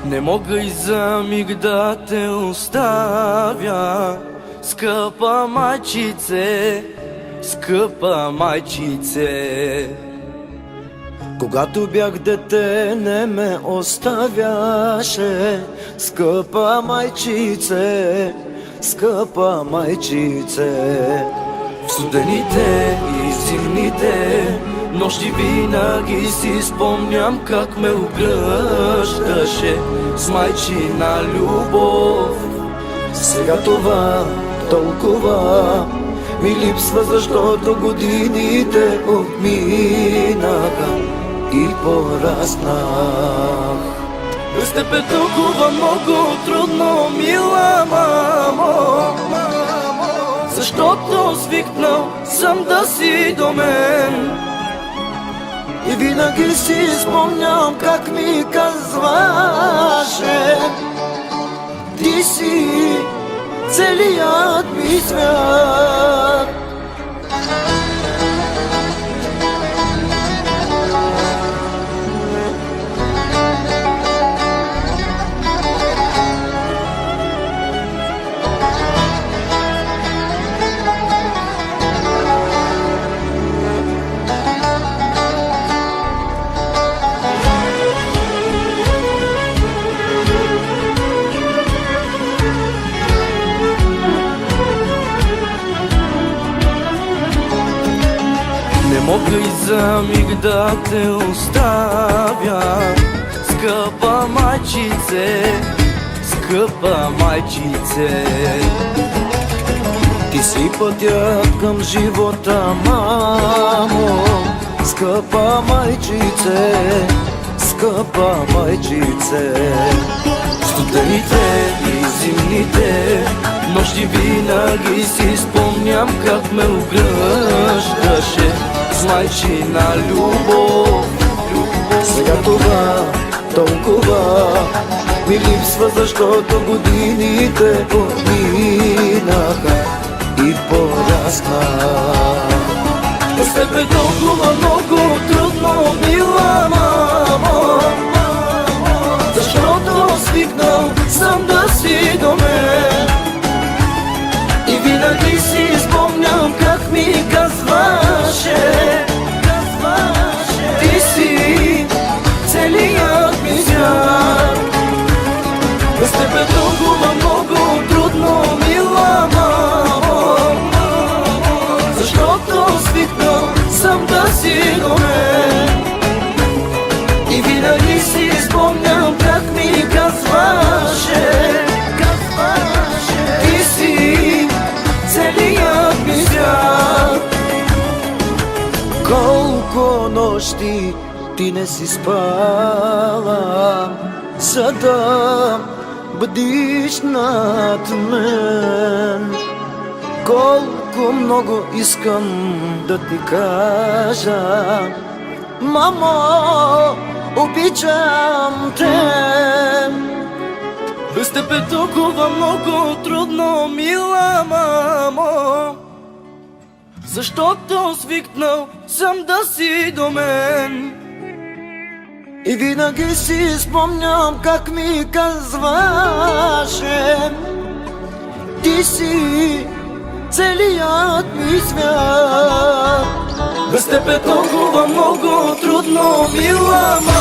Не мога и за миг да те оставя, скъпа майчице, скъпа майчице. Когато бях дете не ме оставяше, скъпа майчице, скъпа майчице. В студените и зимните нощи винаги си спомням как ме огръщаше с майчина любов. Сега това толкова ми липсва, защото годините отминаха и пораснах. Без теб е толкова много трудно, мила мамо, защото свикнал съм да си до мен. И винаги си спомням как ми казваше: ти си целият ми свят. Не мога и за миг да те оставя, скъпа майчице, скъпа майчице. Ти си пътят към живота, мамо, скъпа майчице, скъпа майчице. Студените и зимните нощи винаги си спомням как ме огръщаше с майчина любов. Сега това толкова ми липсва, защото годините отминаха и пораснах. Без теб е толкова много трудно, мила мамо, защото свикнал съм да си до мен. И винаги си спомням как ми казваше: ти си целият ми свят. Без теб е толкова много трудно, мила мамо, защото свикнал съм да си до мен. И винаги си спомням как ми казваше: ти си целият ми свят. Колко нощи ти не си спала, за да бдиш над мен. Колко много искам да ти кажа: мамо, обичам те. Без теб е толкова много трудно, мила мамо, защото свикнал съм да си до мен. И винаги си спомням как ми казваше: ти си целият ми свят. Без теб е толкова много трудно, мила мамо,